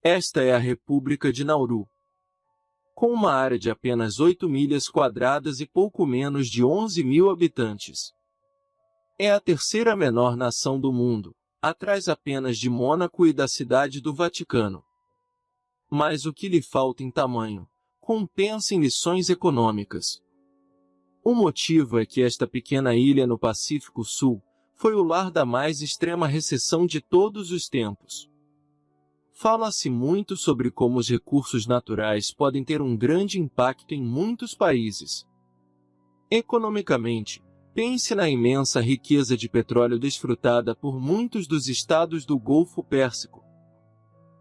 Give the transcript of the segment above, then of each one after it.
Esta é a República de Nauru. Com uma área de apenas 8 milhas quadradas e pouco menos de 11 mil habitantes. É a terceira menor nação do mundo, atrás apenas de Mônaco e da Cidade do Vaticano. Mas o que lhe falta em tamanho, compensa em lições econômicas. O motivo é que esta pequena ilha no Pacífico Sul foi o lar da mais extrema recessão de todos os tempos. Fala-se muito sobre como os recursos naturais podem ter um grande impacto em muitos países. Economicamente, pense na imensa riqueza de petróleo desfrutada por muitos dos estados do Golfo Pérsico.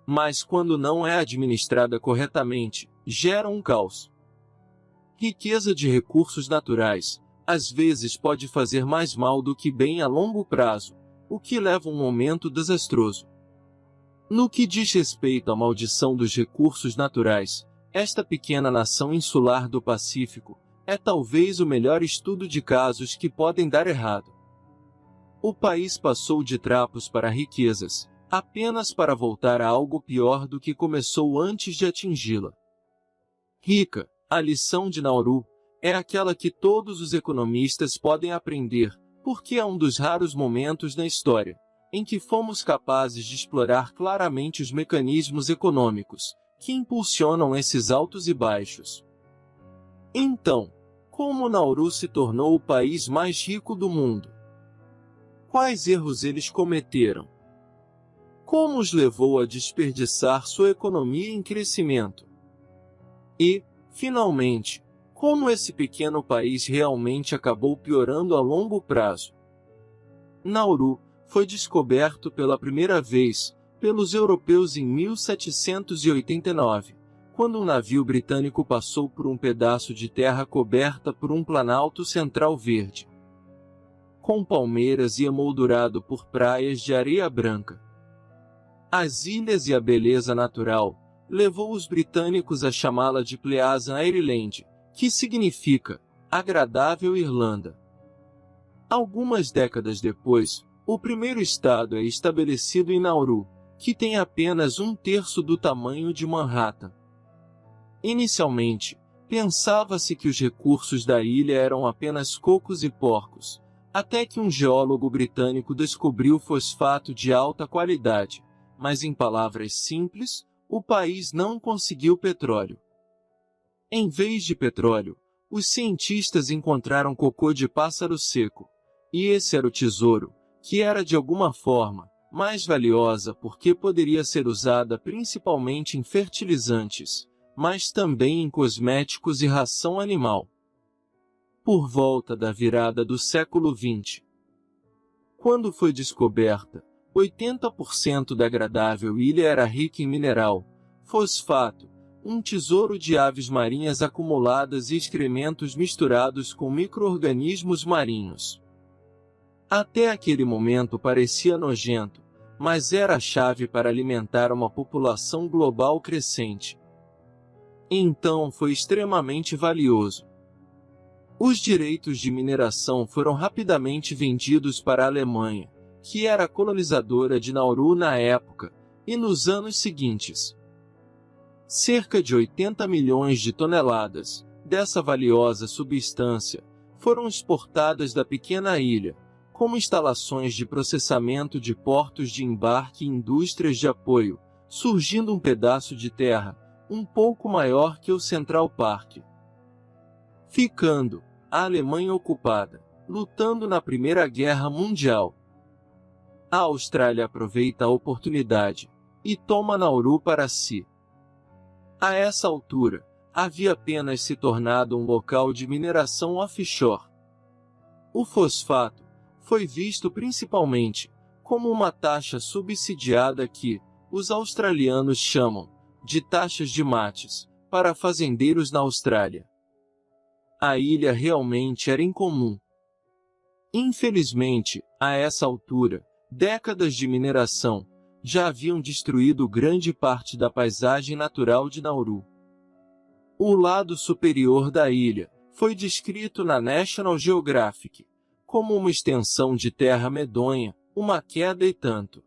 Mas quando não é administrada corretamente, gera um caos. Riqueza de recursos naturais, às vezes pode fazer mais mal do que bem a longo prazo, o que leva a um momento desastroso. No que diz respeito à maldição dos recursos naturais, esta pequena nação insular do Pacífico é talvez o melhor estudo de casos que podem dar errado. O país passou de trapos para riquezas, apenas para voltar a algo pior do que começou antes de atingi-la. Rica, a lição de Nauru é aquela que todos os economistas podem aprender, porque é um dos raros momentos na história em que fomos capazes de explorar claramente os mecanismos econômicos que impulsionam esses altos e baixos. Então, como Nauru se tornou o país mais rico do mundo? Quais erros eles cometeram? Como os levou a desperdiçar sua economia em crescimento? E, finalmente, como esse pequeno país realmente acabou piorando a longo prazo? Nauru foi descoberto pela primeira vez pelos europeus em 1789, quando um navio britânico passou por um pedaço de terra coberta por um planalto central verde, com palmeiras e emoldurado por praias de areia branca. As ilhas e a beleza natural levou os britânicos a chamá-la de Pleasant Ireland, que significa agradável Irlanda. Algumas décadas depois, o primeiro estado é estabelecido em Nauru, que tem apenas 1/3 do tamanho de Manhattan. Inicialmente, pensava-se que os recursos da ilha eram apenas cocos e porcos, até que um geólogo britânico descobriu fosfato de alta qualidade, mas em palavras simples, o país não conseguiu petróleo. Em vez de petróleo, os cientistas encontraram cocô de pássaro seco, e esse era o tesouro, que era de alguma forma mais valiosa porque poderia ser usada principalmente em fertilizantes, mas também em cosméticos e ração animal. Por volta da virada do século XX, quando foi descoberta, 80% da agradável ilha era rica em mineral, fosfato, um tesouro de aves marinhas acumuladas e excrementos misturados com micro-organismos marinhos. Até aquele momento parecia nojento, mas era a chave para alimentar uma população global crescente. Então foi extremamente valioso. Os direitos de mineração foram rapidamente vendidos para a Alemanha, que era a colonizadora de Nauru na época, e nos anos seguintes. Cerca de 80 milhões de toneladas dessa valiosa substância foram exportadas da pequena ilha, como instalações de processamento de portos de embarque e indústrias de apoio, surgindo um pedaço de terra um pouco maior que o Central Park. Ficando a Alemanha ocupada, lutando na Primeira Guerra Mundial. A Austrália aproveita a oportunidade e toma Nauru para si. A essa altura, havia apenas se tornado um local de mineração offshore. O fosfato foi visto principalmente como uma taxa subsidiada que os australianos chamam de taxas de mates para fazendeiros na Austrália. A ilha realmente era incomum. Infelizmente, a essa altura, décadas de mineração já haviam destruído grande parte da paisagem natural de Nauru. O lado superior da ilha foi descrito na National Geographic como uma extensão de terra medonha, uma queda e tanto.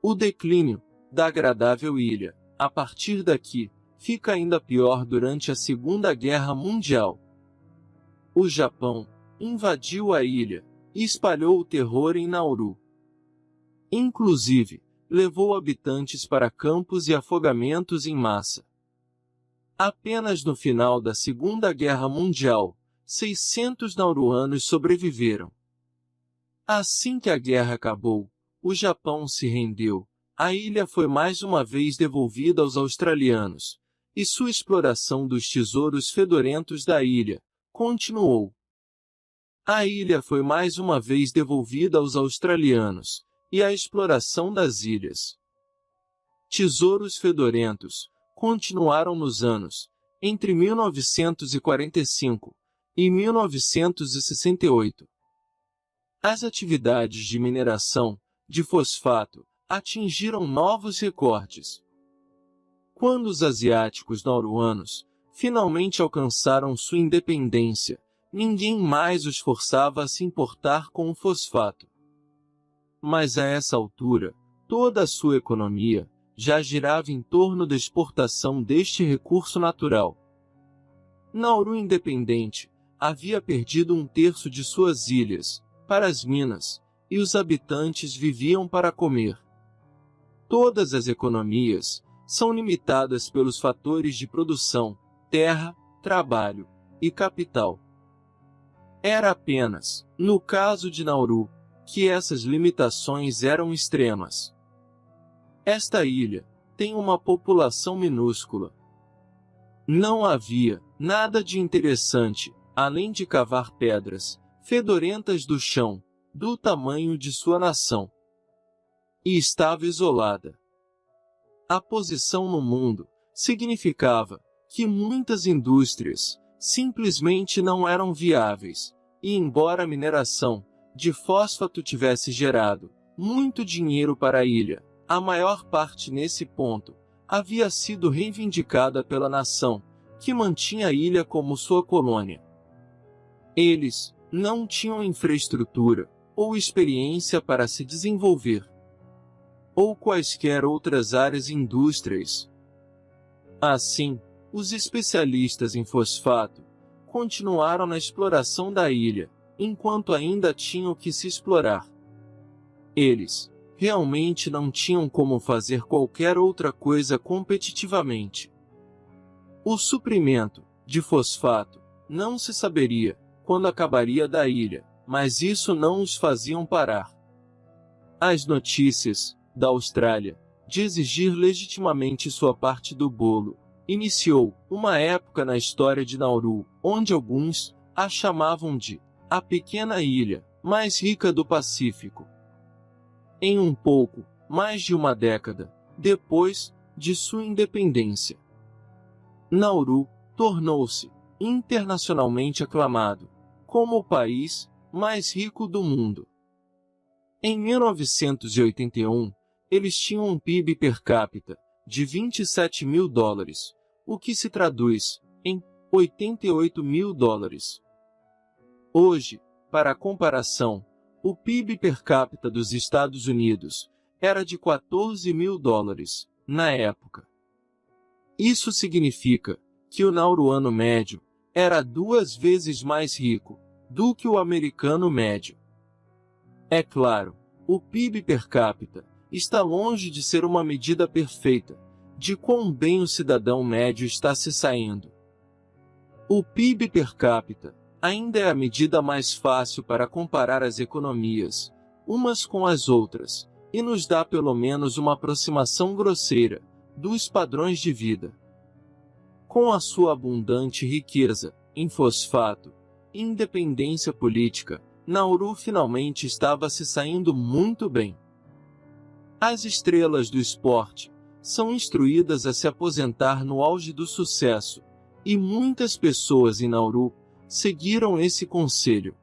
O declínio da agradável ilha. A partir daqui, fica ainda pior durante a Segunda Guerra Mundial. O Japão invadiu a ilha e espalhou o terror em Nauru. Inclusive, levou habitantes para campos e afogamentos em massa. Apenas no final da Segunda Guerra Mundial, 600 nauruanos sobreviveram. Assim que a guerra acabou, o Japão se rendeu. A ilha foi mais uma vez devolvida aos australianos, e sua exploração dos tesouros fedorentos da ilha continuou. A ilha foi mais uma vez devolvida aos australianos, e a exploração das ilhas. Tesouros fedorentos continuaram nos anos entre 1945 e 1968. As atividades de mineração de fosfato atingiram novos recordes. Quando os asiáticos nauruanos finalmente alcançaram sua independência, ninguém mais os forçava a se importar com o fosfato. Mas a essa altura, toda a sua economia já girava em torno da exportação deste recurso natural. Nauru independente havia perdido 1/3 de suas ilhas para as minas, e os habitantes viviam para comer. Todas as economias são limitadas pelos fatores de produção, terra, trabalho e capital. Era apenas, no caso de Nauru, que essas limitações eram extremas. Esta ilha tem uma população minúscula. Não havia nada de interessante, além de cavar pedras fedorentas do chão, do tamanho de sua nação. E estava isolada. A posição no mundo significava que muitas indústrias simplesmente não eram viáveis, e embora a mineração de fósfato tivesse gerado muito dinheiro para a ilha, a maior parte nesse ponto havia sido reivindicada pela nação, que mantinha a ilha como sua colônia. Eles não tinham infraestrutura ou experiência para se desenvolver, ou quaisquer outras áreas e indústrias. Assim, os especialistas em fosfato continuaram na exploração da ilha, enquanto ainda tinham que se explorar. Eles realmente não tinham como fazer qualquer outra coisa competitivamente. O suprimento de fosfato não se saberia quando acabaria da ilha, mas isso não os fazia parar. As notícias da Austrália de exigir legitimamente sua parte do bolo iniciou uma época na história de Nauru, onde alguns a chamavam de a pequena ilha mais rica do Pacífico. Em um pouco mais de uma década depois de sua independência, Nauru tornou-se internacionalmente aclamado como o país mais rico do mundo. Em 1981, eles tinham um PIB per capita de 27 mil dólares, o que se traduz em 88 mil dólares. Hoje, para comparação, o PIB per capita dos Estados Unidos era de 14 mil dólares, na época. Isso significa que o nauruano médio era 2 vezes mais rico do que o americano médio. É claro, o PIB per capita está longe de ser uma medida perfeita de quão bem o cidadão médio está se saindo. O PIB per capita ainda é a medida mais fácil para comparar as economias, umas com as outras, e nos dá pelo menos uma aproximação grosseira dos padrões de vida. Com a sua abundante riqueza em fosfato e independência política, Nauru finalmente estava se saindo muito bem. As estrelas do esporte são instruídas a se aposentar no auge do sucesso, e muitas pessoas em Nauru seguiram esse conselho.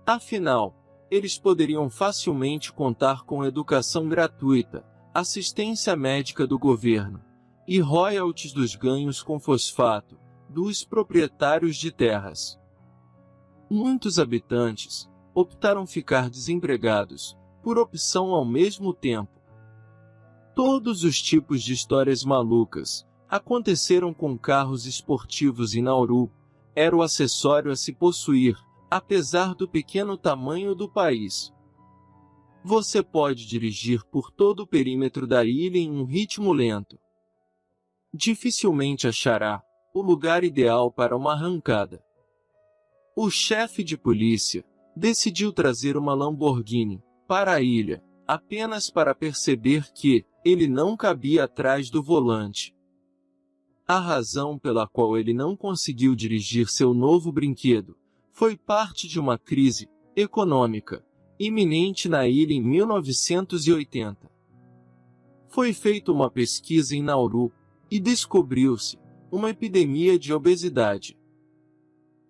Afinal, eles poderiam facilmente contar com educação gratuita, assistência médica do governo e royalties dos ganhos com fosfato dos proprietários de terras. Muitos habitantes optaram ficar desempregados por opção ao mesmo tempo. Todos os tipos de histórias malucas aconteceram com carros esportivos em Nauru. Era o acessório a se possuir, apesar do pequeno tamanho do país. Você pode dirigir por todo o perímetro da ilha em um ritmo lento. Dificilmente achará o lugar ideal para uma arrancada. O chefe de polícia decidiu trazer uma Lamborghini para a ilha, apenas para perceber que ele não cabia atrás do volante. A razão pela qual ele não conseguiu dirigir seu novo brinquedo foi parte de uma crise econômica iminente na ilha em 1980. Foi feita uma pesquisa em Nauru e descobriu-se uma epidemia de obesidade.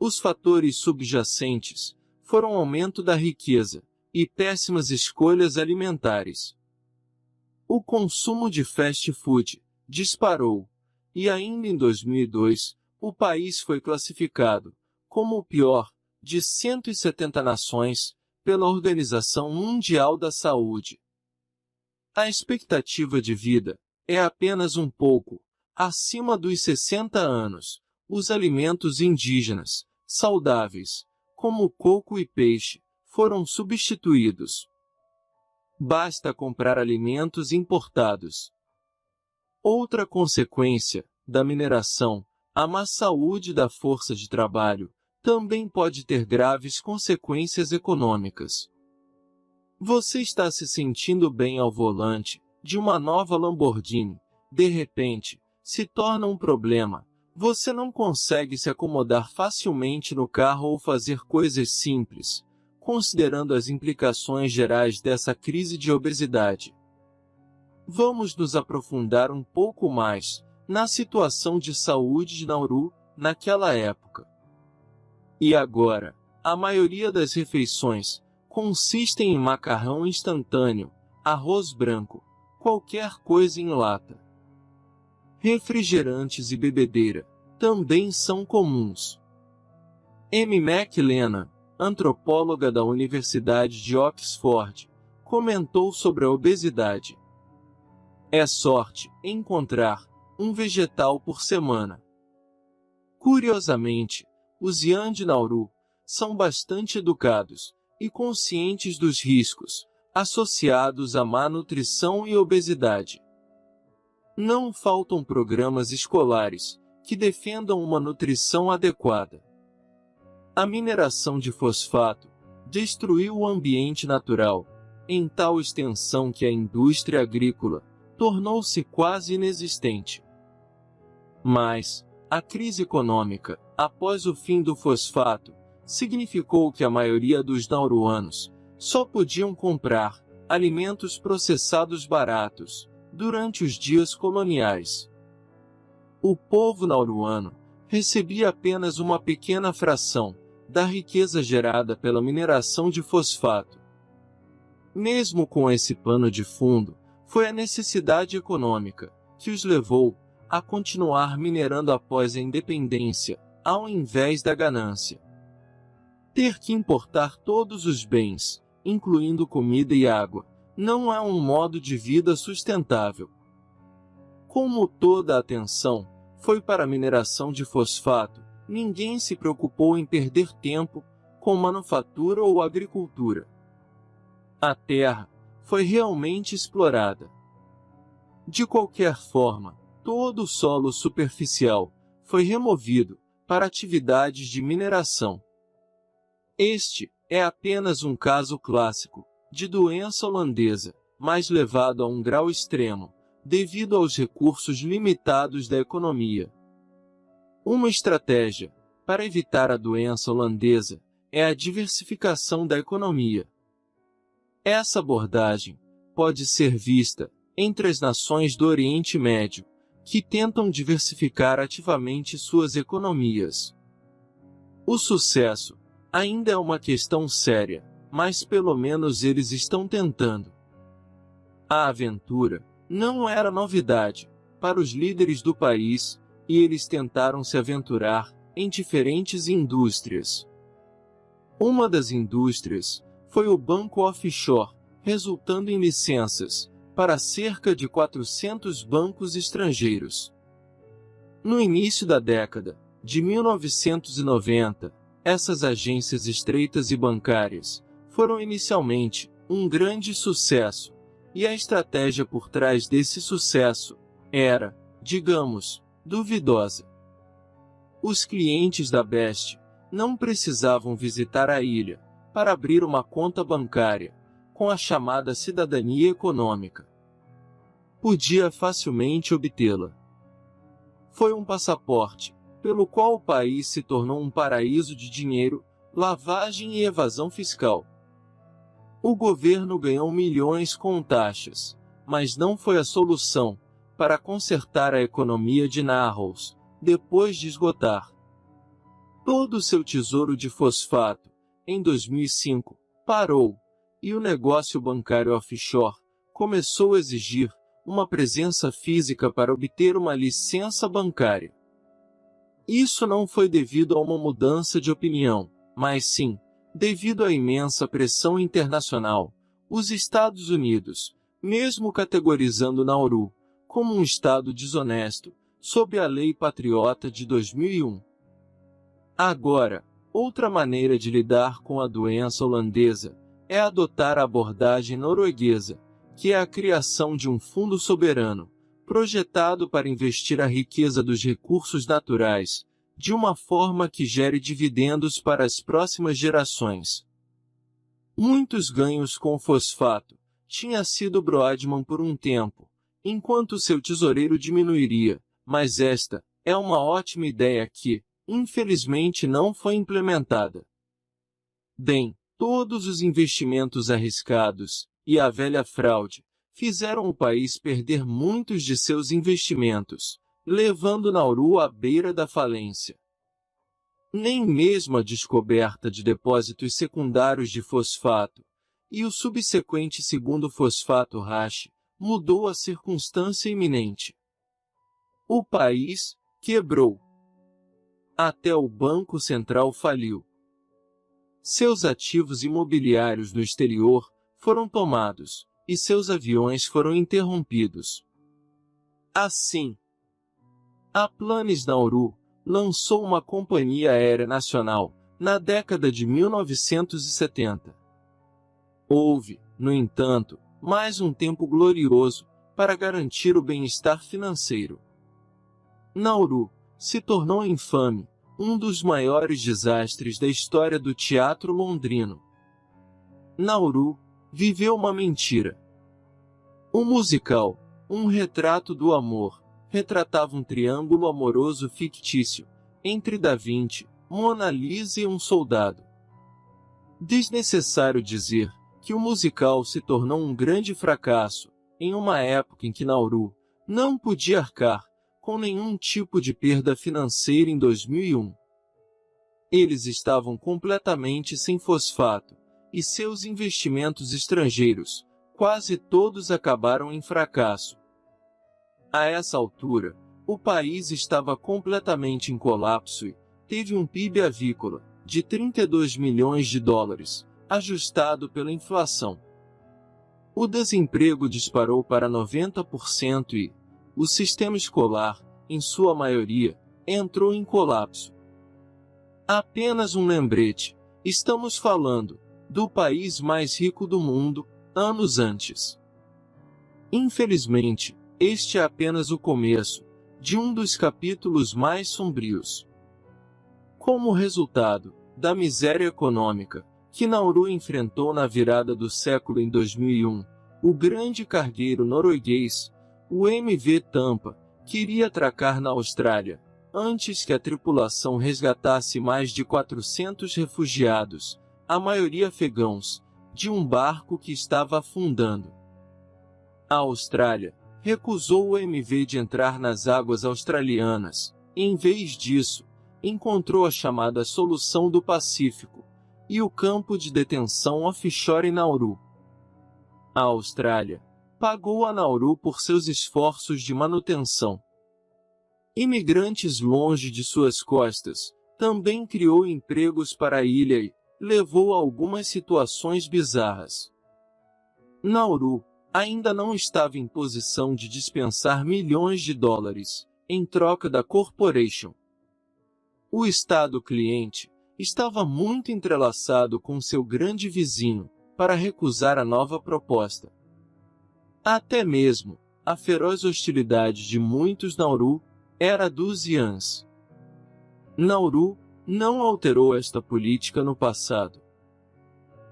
Os fatores subjacentes foram aumento da riqueza e péssimas escolhas alimentares. O consumo de fast food disparou, e ainda em 2002, o país foi classificado como o pior de 170 nações pela Organização Mundial da Saúde. A expectativa de vida é apenas um pouco acima dos 60 anos. Os alimentos indígenas, saudáveis, como coco e peixe, foram substituídos. Basta comprar alimentos importados. Outra consequência da mineração, a má saúde da força de trabalho, também pode ter graves consequências econômicas. Você está se sentindo bem ao volante de uma nova Lamborghini. De repente, se torna um problema. Você não consegue se acomodar facilmente no carro ou fazer coisas simples, considerando as implicações gerais dessa crise de obesidade. Vamos nos aprofundar um pouco mais na situação de saúde de Nauru naquela época. E agora, a maioria das refeições consistem em macarrão instantâneo, arroz branco, qualquer coisa em lata. Refrigerantes e bebedeira também são comuns. M. McLennan, antropóloga da Universidade de Oxford, comentou sobre a obesidade. É sorte encontrar um vegetal por semana. Curiosamente, os Yan de Nauru são bastante educados e conscientes dos riscos associados à má nutrição e obesidade. Não faltam programas escolares que defendam uma nutrição adequada. A mineração de fosfato destruiu o ambiente natural em tal extensão que a indústria agrícola tornou-se quase inexistente. Mas a crise econômica, após o fim do fosfato, significou que a maioria dos nauruanos só podiam comprar alimentos processados baratos durante os dias coloniais. O povo nauruano recebia apenas uma pequena fração da riqueza gerada pela mineração de fosfato. Mesmo com esse pano de fundo, foi a necessidade econômica que os levou a continuar minerando após a independência, ao invés da ganância. Ter que importar todos os bens, incluindo comida e água, não é um modo de vida sustentável. Como toda a atenção foi para a mineração de fosfato, ninguém se preocupou em perder tempo com manufatura ou agricultura. A terra foi realmente explorada. De qualquer forma, todo o solo superficial foi removido para atividades de mineração. Este é apenas um caso clássico de doença holandesa, mas levado a um grau extremo, devido aos recursos limitados da economia. Uma estratégia para evitar a doença holandesa é a diversificação da economia. Essa abordagem pode ser vista entre as nações do Oriente Médio, que tentam diversificar ativamente suas economias. O sucesso ainda é uma questão séria, mas pelo menos eles estão tentando. A aventura não era novidade para os líderes do país, e eles tentaram se aventurar em diferentes indústrias. Uma das indústrias foi o banco offshore, resultando em licenças para cerca de 400 bancos estrangeiros. No início da década de 1990, essas agências estreitas e bancárias foram inicialmente um grande sucesso, e a estratégia por trás desse sucesso era, digamos, duvidosa. Os clientes da Best não precisavam visitar a ilha para abrir uma conta bancária com a chamada cidadania econômica. Podia facilmente obtê-la. Foi um passaporte, pelo qual o país se tornou um paraíso de dinheiro, lavagem e evasão fiscal. O governo ganhou milhões com taxas, mas não foi a solução para consertar a economia de Narrows, depois de esgotar todo o seu tesouro de fosfato. Em 2005, parou, e o negócio bancário offshore começou a exigir uma presença física para obter uma licença bancária. Isso não foi devido a uma mudança de opinião, mas sim, devido à imensa pressão internacional. Os Estados Unidos, mesmo categorizando Nauru como um estado desonesto, sob a Lei Patriota de 2001. Agora, outra maneira de lidar com a doença holandesa é adotar a abordagem norueguesa, que é a criação de um fundo soberano, projetado para investir a riqueza dos recursos naturais, de uma forma que gere dividendos para as próximas gerações. Muitos ganhos com o fosfato tinha sido Brodmann por um tempo, enquanto seu tesoureiro diminuiria, mas esta é uma ótima ideia que, infelizmente, não foi implementada. Bem, todos os investimentos arriscados e a velha fraude fizeram o país perder muitos de seus investimentos, levando Nauru à beira da falência. Nem mesmo a descoberta de depósitos secundários de fosfato e o subsequente segundo fosfato Hash mudou a circunstância iminente. O país quebrou. Até o Banco Central faliu. Seus ativos imobiliários no exterior foram tomados, e seus aviões foram interrompidos. Assim, a Planes Nauru lançou uma companhia aérea nacional na década de 1970. Houve, no entanto, mais um tempo glorioso para garantir o bem-estar financeiro. Nauru se tornou infame, um dos maiores desastres da história do teatro londrino. Nauru viveu uma mentira. O musical, Um Retrato do Amor, retratava um triângulo amoroso fictício entre Da Vinci, Mona Lisa e um soldado. Desnecessário dizer que o musical se tornou um grande fracasso em uma época em que Nauru não podia arcar com nenhum tipo de perda financeira em 2001. Eles estavam completamente sem fosfato, e seus investimentos estrangeiros, quase todos acabaram em fracasso. A essa altura, o país estava completamente em colapso e teve um PIB avícola de 32 milhões de dólares, ajustado pela inflação. O desemprego disparou para 90% e o sistema escolar, em sua maioria, entrou em colapso. Apenas um lembrete: estamos falando do país mais rico do mundo, anos antes. Infelizmente, este é apenas o começo de um dos capítulos mais sombrios. Como resultado da miséria econômica que Nauru enfrentou na virada do século em 2001, o grande cargueiro norueguês, o MV Tampa, queria atracar na Austrália, antes que a tripulação resgatasse mais de 400 refugiados, a maioria afegãos, de um barco que estava afundando. A Austrália recusou o MV de entrar nas águas australianas, e, em vez disso, encontrou a chamada Solução do Pacífico e o campo de detenção offshore em Nauru. A Austrália pagou a Nauru por seus esforços de manutenção. Imigrantes longe de suas costas, também criou empregos para a ilha e levou a algumas situações bizarras. Nauru ainda não estava em posição de dispensar milhões de dólares em troca da corporation. O Estado cliente estava muito entrelaçado com seu grande vizinho para recusar a nova proposta. Até mesmo a feroz hostilidade de muitos Nauru era dos Ians. Nauru não alterou esta política no passado.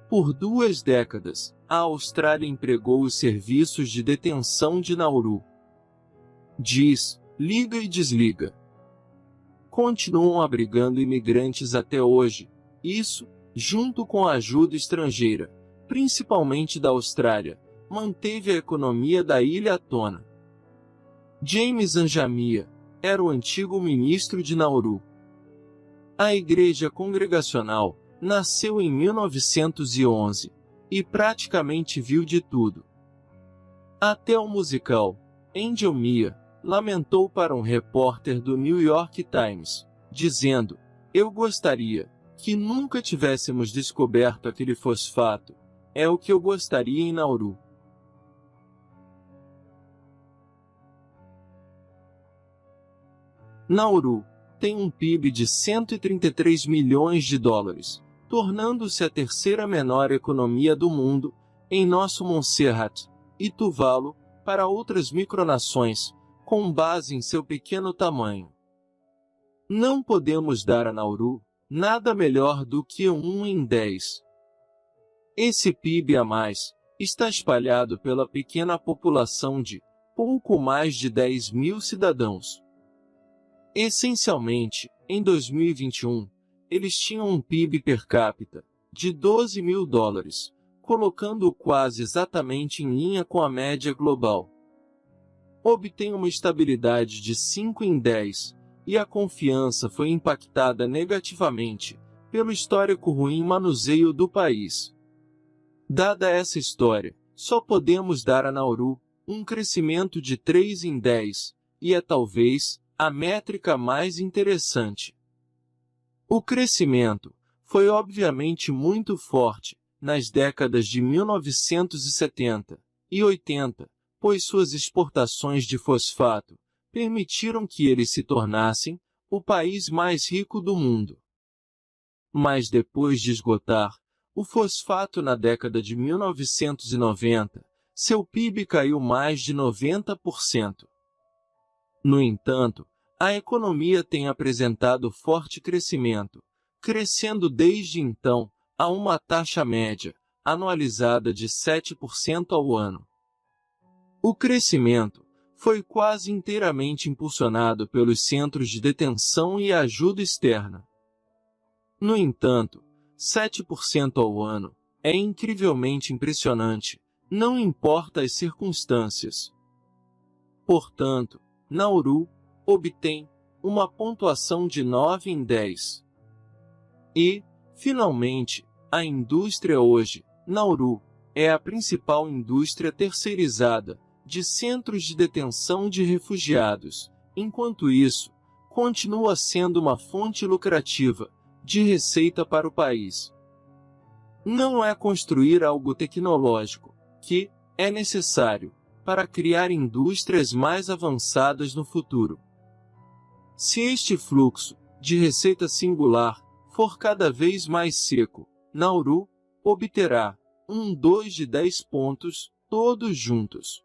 Por 2 décadas, a Austrália empregou os serviços de detenção de Nauru. Diz, liga e desliga. Continuam abrigando imigrantes até hoje, isso, junto com a ajuda estrangeira, principalmente da Austrália, manteve a economia da ilha à tona. James Anjamia era o antigo ministro de Nauru. A Igreja Congregacional nasceu em 1911 e praticamente viu de tudo. Até o musical, Angel Mia, lamentou para um repórter do New York Times, dizendo: "Eu gostaria que nunca tivéssemos descoberto aquele fosfato. É o que eu gostaria em Nauru." Nauru tem um PIB de 133 milhões de dólares, tornando-se a terceira menor economia do mundo, em nosso Montserrat e Tuvalu, para outras micronações, com base em seu pequeno tamanho. Não podemos dar a Nauru nada melhor do que 1 em 10. Esse PIB a mais está espalhado pela pequena população de pouco mais de 10 mil cidadãos. Essencialmente, em 2021, eles tinham um PIB per capita de 12 mil dólares, colocando-o quase exatamente em linha com a média global. Obtém uma estabilidade de 5 em 10, e a confiança foi impactada negativamente pelo histórico ruim manuseio do país. Dada essa história, só podemos dar a Nauru um crescimento de 3 em 10, e é talvez a métrica mais interessante. O crescimento foi obviamente muito forte nas décadas de 1970 e 80, pois suas exportações de fosfato permitiram que eles se tornassem o país mais rico do mundo. Mas depois de esgotar o fosfato na década de 1990, seu PIB caiu mais de 90%. No entanto, a economia tem apresentado forte crescimento, crescendo desde então a uma taxa média anualizada de 7% ao ano. O crescimento foi quase inteiramente impulsionado pelos centros de detenção e ajuda externa. No entanto, 7% ao ano é incrivelmente impressionante, não importa as circunstâncias. Portanto, Nauru obtém uma pontuação de 9 em 10. E, finalmente, a indústria hoje, Nauru, é a principal indústria terceirizada de centros de detenção de refugiados. Enquanto isso, continua sendo uma fonte lucrativa de receita para o país. Não é construir algo tecnológico que é necessário para criar indústrias mais avançadas no futuro. Se este fluxo de receita singular for cada vez mais seco, Nauru obterá 2 de 10 pontos, todos juntos.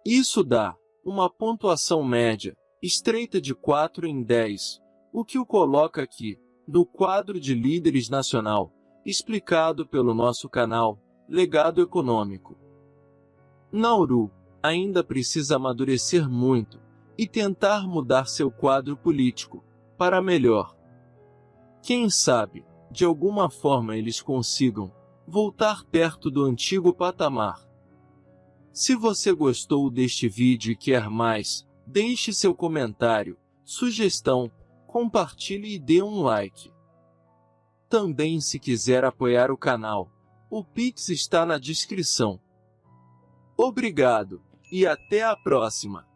Isso dá uma pontuação média estreita de 4 em 10, o que o coloca aqui no quadro de líderes nacional, explicado pelo nosso canal Legado Econômico. Nauru ainda precisa amadurecer muito e tentar mudar seu quadro político para melhor. Quem sabe, de alguma forma eles consigam voltar perto do antigo patamar. Se você gostou deste vídeo e quer mais, deixe seu comentário, sugestão, compartilhe e dê um like. Também, se quiser apoiar o canal, o Pix está na descrição. Obrigado e até a próxima!